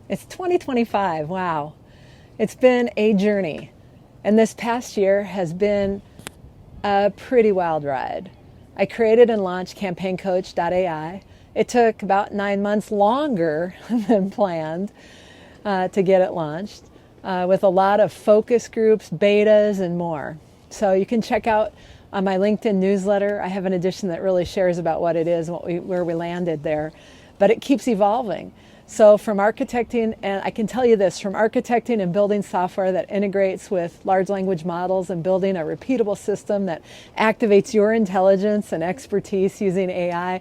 It's 2025. Wow. It's been a journey. And this past year has been a pretty wild ride. I created and launched CampaignCoach.ai. It took about 9 months longer than planned to get it launched, with a lot of focus groups, betas, and more. So you can check out on my LinkedIn newsletter. I have an edition that really shares about what it is and where we landed there. But it keeps evolving. So from architecting, and I can tell you this, from architecting and building software that integrates with large language models and building a repeatable system that activates your intelligence and expertise using AI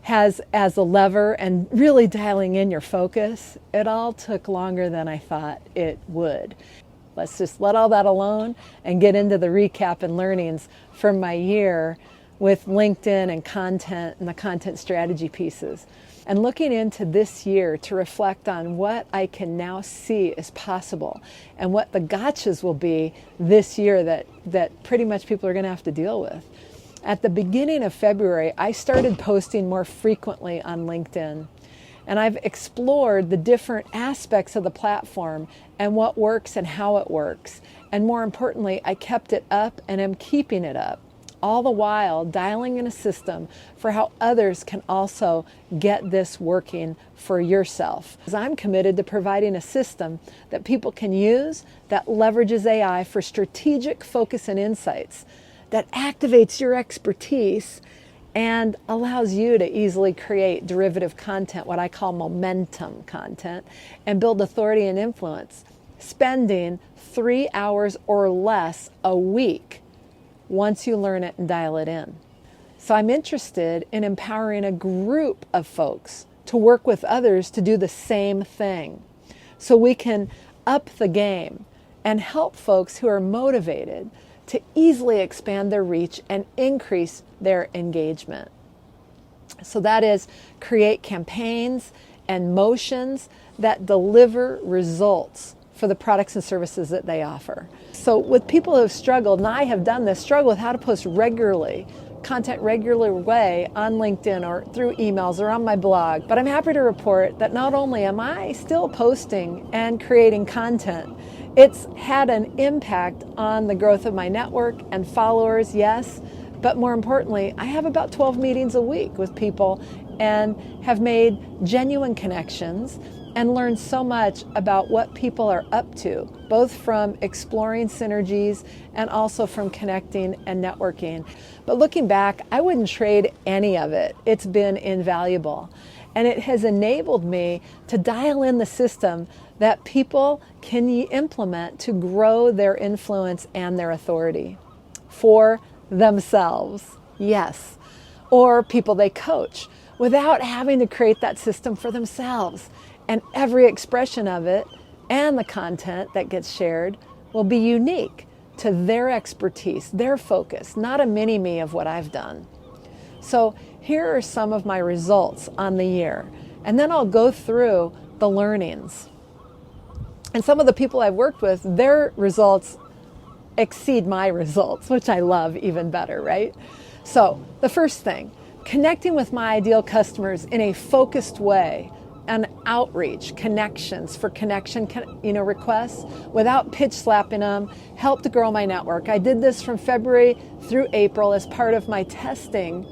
has as a lever and really dialing in your focus, it all took longer than I thought it would. Let's just let all that alone and get into the recap and learnings from my year with LinkedIn and content and the content strategy pieces. And looking into this year to reflect on what I can now see is possible and what the gotchas will be this year that pretty much people are going to have to deal with. At the beginning of February, I started posting more frequently on LinkedIn. And I've explored the different aspects of the platform and what works and how it works. And more importantly, I kept it up and am keeping it up, all the while dialing in a system for how others can also get this working for yourself. Because I'm committed to providing a system that people can use that leverages AI for strategic focus and insights, that activates your expertise and allows you to easily create derivative content, what I call momentum content, and build authority and influence, spending 3 hours or less a week once you learn it and dial it in. So I'm interested in empowering a group of folks to work with others to do the same thing, so we can up the game and help folks who are motivated to easily expand their reach and increase their engagement. So that is create campaigns and motions that deliver results for the products and services that they offer. So with people who have struggled, and I have done this, struggle with how to post regularly, content regular way on LinkedIn or through emails or on my blog. But I'm happy to report that not only am I still posting and creating content, it's had an impact on the growth of my network and followers, yes, but more importantly, I have about 12 meetings a week with people and have made genuine connections and learned so much about what people are up to, both from exploring synergies and also from connecting and networking. But looking back, I wouldn't trade any of it. It's been invaluable. And it has enabled me to dial in the system that people can implement to grow their influence and their authority for themselves, yes, or people they coach, without having to create that system for themselves. And every expression of it and the content that gets shared will be unique to their expertise, their focus, not a mini-me of what I've done. So here are some of my results on the year, and then I'll go through the learnings. And some of the people I've worked with, their results exceed my results, which I love even better, right? So the first thing, connecting with my ideal customers in a focused way, and outreach, connections for connection, requests without pitch slapping them, helped to grow my network. I did this from February through April as part of my testing,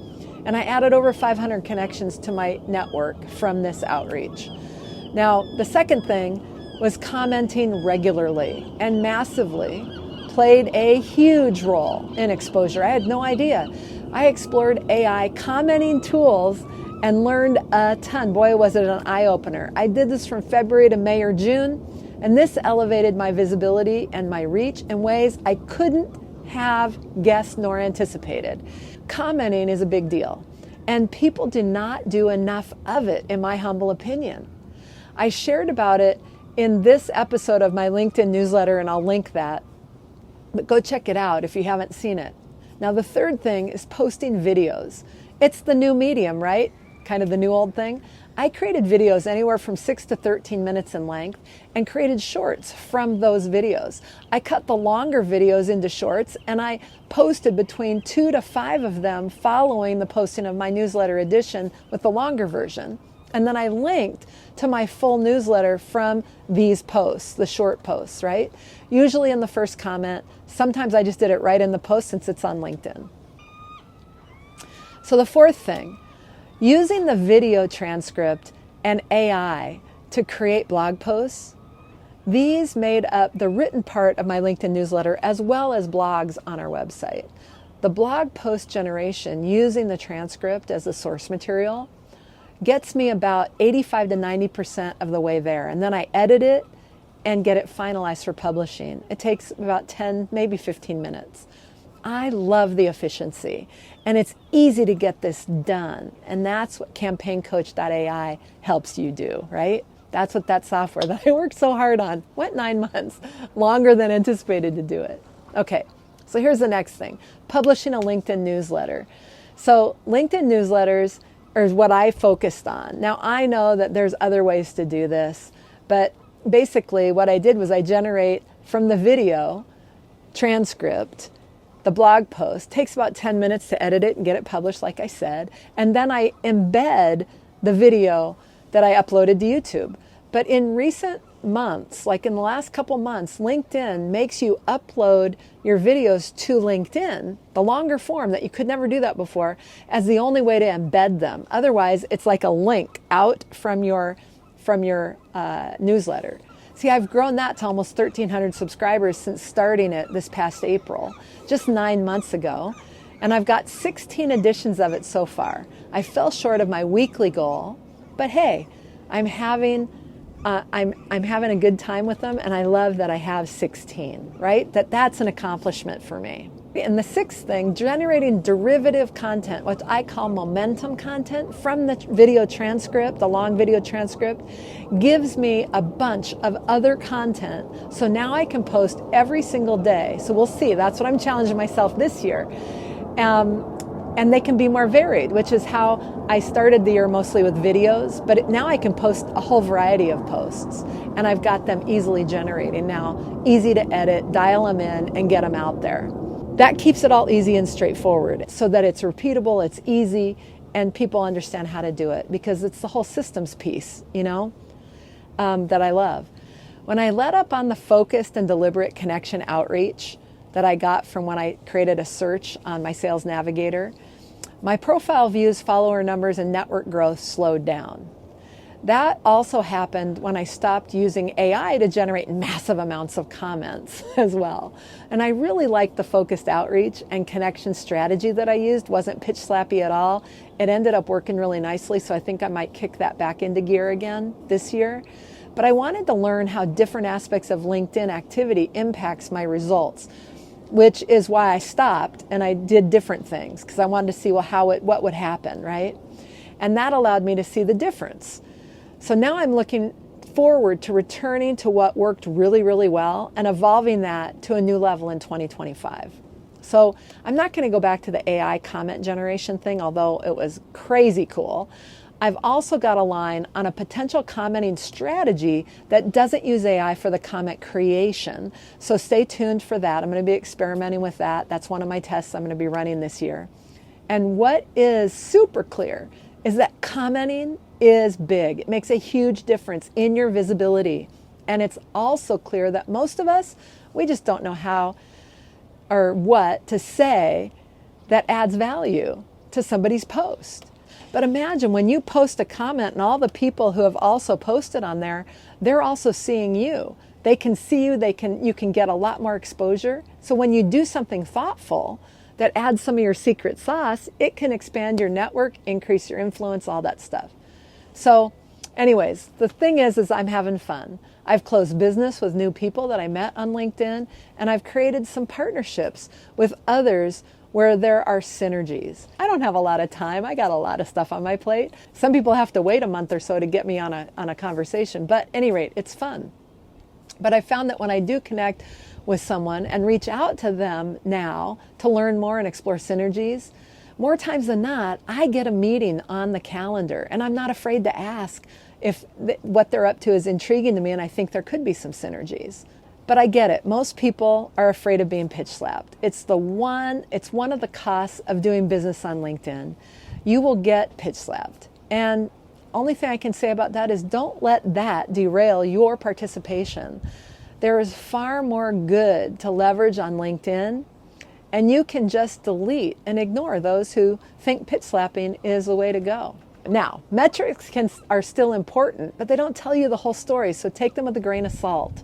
and I added over 500 connections to my network from this outreach. Now, the second thing was commenting regularly and massively played a huge role in exposure. I had no idea. I explored AI commenting tools and learned a ton. Boy, was it an eye-opener. I did this from February to May or June, and this elevated my visibility and my reach in ways I couldn't have guessed nor anticipated. Commenting is a big deal, and people do not do enough of it, in my humble opinion. I shared about it in this episode of my LinkedIn newsletter, and I'll link that, but go check it out if you haven't seen it. Now, the third thing is posting videos. It's the new medium, right? Kind of the new old thing. I created videos anywhere from 6 to 13 minutes in length and created shorts from those videos. I cut the longer videos into shorts and I posted between 2 to 5 of them following the posting of my newsletter edition with the longer version. And then I linked to my full newsletter from these posts, the short posts, right? Usually in the first comment. Sometimes I just did it right in the post since it's on LinkedIn. So the fourth thing, using the video transcript and AI to create blog posts, these made up the written part of my LinkedIn newsletter as well as blogs on our website. The blog post generation using the transcript as the source material gets me about 85 to 90% of the way there. And then I edit it and get it finalized for publishing. It takes about 10, maybe 15 minutes. I love the efficiency, and it's easy to get this done. And that's what CampaignCoach.ai helps you do, right? That's what that software that I worked so hard on went 9 months, longer than anticipated to do it. Okay, so here's the next thing, publishing a LinkedIn newsletter. So LinkedIn newsletters are what I focused on. Now I know that there's other ways to do this, but basically what I did was I generate from the video transcript. The blog post takes about 10 minutes to edit it and get it published, like I said. And then I embed the video that I uploaded to YouTube. But in recent months, like in the last couple months, LinkedIn makes you upload your videos to LinkedIn, the longer form that you could never do that before, as the only way to embed them. Otherwise, it's like a link out from your newsletter. See, I've grown that to almost 1,300 subscribers since starting it this past April, just 9 months ago. And I've got 16 editions of it so far. I fell short of my weekly goal, but hey, I'm having a good time with them, and I love that I have 16, right? That's an accomplishment for me. And the sixth thing, generating derivative content, what I call momentum content from the video transcript, the long video transcript, gives me a bunch of other content. So now I can post every single day. So we'll see. That's what I'm challenging myself this year. And they can be more varied, which is how I started the year mostly with videos, but now I can post a whole variety of posts, and I've got them easily generating now, easy to edit, dial them in, and get them out there. That keeps it all easy and straightforward so that it's repeatable, it's easy, and people understand how to do it, because it's the whole systems piece, that I love. When I let up on the focused and deliberate connection outreach that I got from when I created a search on my Sales Navigator, my profile views, follower numbers, and network growth slowed down. That also happened when I stopped using AI to generate massive amounts of comments as well. And I really liked the focused outreach and connection strategy that I used. Wasn't pitch slappy at all. It ended up working really nicely, so I think I might kick that back into gear again this year. But I wanted to learn how different aspects of LinkedIn activity impacts my results, which is why I stopped and I did different things, because I wanted to see what would happen, right? And that allowed me to see the difference. So now I'm looking forward to returning to what worked really, really well and evolving that to a new level in 2025. So I'm not going to go back to the AI comment generation thing, although it was crazy cool. I've also got a line on a potential commenting strategy that doesn't use AI for the comment creation. So stay tuned for that. I'm going to be experimenting with that. That's one of my tests I'm going to be running this year. And what is super clear is that commenting is big. It makes a huge difference in your visibility. And it's also clear that most of us, we just don't know how or what to say that adds value to somebody's post. But imagine when you post a comment and all the people who have also posted on there, they're also seeing you. They can see you, you can get a lot more exposure. So when you do something thoughtful that adds some of your secret sauce, it can expand your network, increase your influence, all that stuff. So anyways, the thing is I'm having fun. I've closed business with new people that I met on LinkedIn, and I've created some partnerships with others where there are synergies. I don't have a lot of time. I got a lot of stuff on my plate. Some people have to wait a month or so to get me on a conversation, but at any rate, it's fun. But I found that when I do connect with someone and reach out to them now to learn more and explore synergies, more times than not, I get a meeting on the calendar, and I'm not afraid to ask if what they're up to is intriguing to me, and I think there could be some synergies. But I get it. Most people are afraid of being pitch slapped. It's one of the costs of doing business on LinkedIn. You will get pitch slapped. And only thing I can say about that is don't let that derail your participation. There is far more good to leverage on LinkedIn, and you can just delete and ignore those who think pitch slapping is the way to go. Now, metrics are still important, but they don't tell you the whole story, so take them with a grain of salt.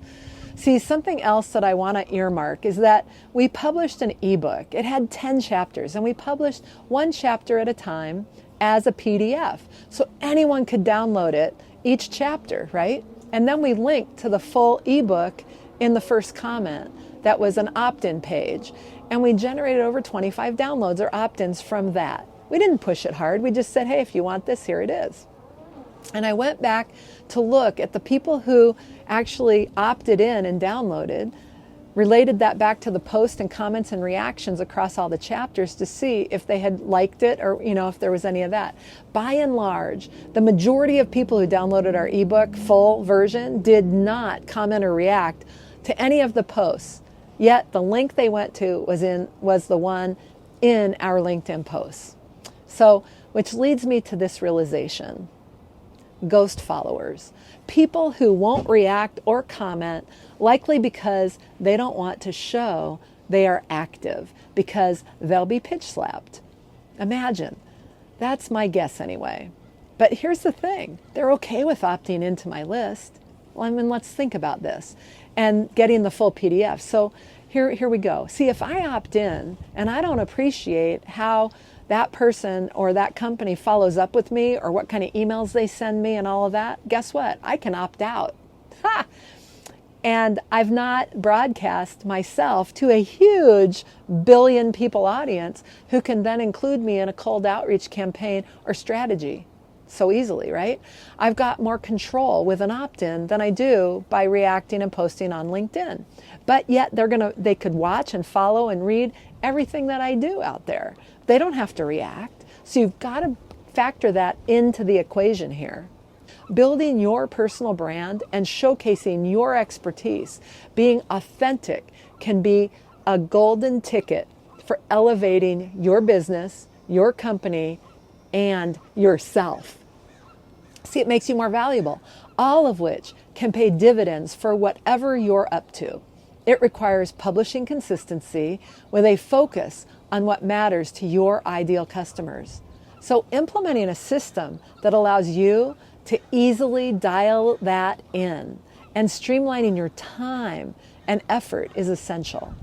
See, something else that I want to earmark is that we published an ebook. It had 10 chapters, and we published one chapter at a time as a PDF, so anyone could download it, each chapter, right? And then we linked to the full ebook in the first comment. That was an opt-in page. And we generated over 25 downloads or opt-ins from that. We didn't push it hard. We just said, hey, if you want this, here it is. And I went back to look at the people who actually opted in and downloaded, related that back to the post and comments and reactions across all the chapters to see if they had liked it or, if there was any of that. By and large, the majority of people who downloaded our ebook full version did not comment or react to any of the posts. Yet the link they went to was the one in our LinkedIn posts. So, which leads me to this realization. Ghost followers. People who won't react or comment, likely because they don't want to show they are active, because they'll be pitch slapped. Imagine. That's my guess anyway. But here's the thing. They're okay with opting into my list. Well, I mean, let's think about this. And getting the full PDF. So here we go. See, if I opt in and I don't appreciate how that person or that company follows up with me or what kind of emails they send me and all of that, guess what? I can opt out. Ha! And I've not broadcast myself to a huge billion people audience who can then include me in a cold outreach campaign or strategy so easily, right? I've got more control with an opt-in than I do by reacting and posting on LinkedIn. But yet they could watch and follow and read everything that I do out there. They don't have to react. So you've got to factor that into the equation here. Building your personal brand and showcasing your expertise, being authentic, can be a golden ticket for elevating your business, your company, and yourself. See, it makes you more valuable, all of which can pay dividends for whatever you're up to. It requires publishing consistency with a focus on what matters to your ideal customers. So implementing a system that allows you to easily dial that in and streamlining your time and effort is essential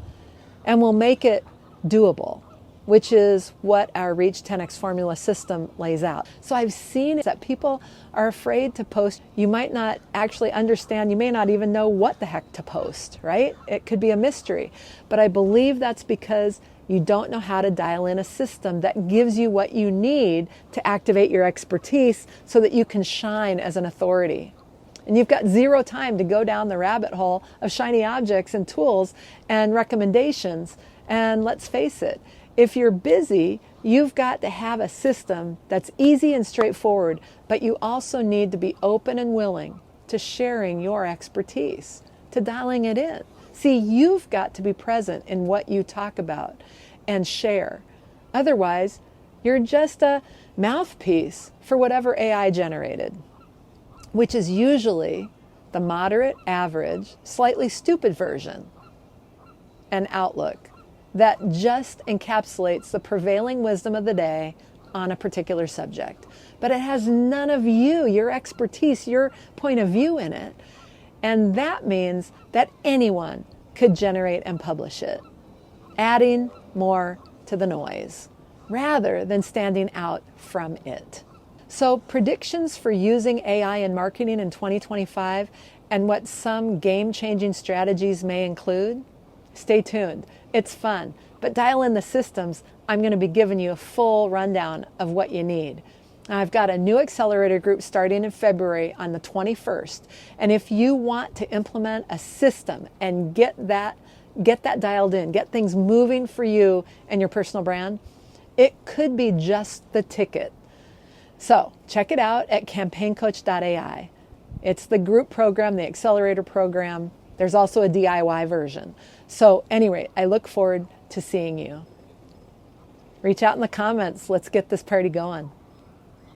and will make it doable, which is what our Reach 10X formula system lays out. So I've seen that people are afraid to post. You might not actually understand, you may not even know what the heck to post, right? It could be a mystery. But I believe that's because you don't know how to dial in a system that gives you what you need to activate your expertise so that you can shine as an authority. And you've got zero time to go down the rabbit hole of shiny objects and tools and recommendations. And let's face it, if you're busy, you've got to have a system that's easy and straightforward, but you also need to be open and willing to sharing your expertise, to dialing it in. See, you've got to be present in what you talk about and share. Otherwise, you're just a mouthpiece for whatever AI generated, which is usually the moderate, average, slightly stupid version, an outlook that just encapsulates the prevailing wisdom of the day on a particular subject. But it has none of you, your expertise, your point of view in it. And that means that anyone could generate and publish it, adding more to the noise rather than standing out from it. So predictions for using AI in marketing in 2025 and what some game-changing strategies may include? Stay tuned. It's fun, but dial in the systems. I'm going to be giving you a full rundown of what you need. I've got a new accelerator group starting in February on the 21st. And if you want to implement a system and get that dialed in, get things moving for you and your personal brand, it could be just the ticket. So check it out at campaigncoach.ai. It's the group program, the accelerator program. There's also a DIY version. So anyway, I look forward to seeing you. Reach out in the comments. Let's get this party going.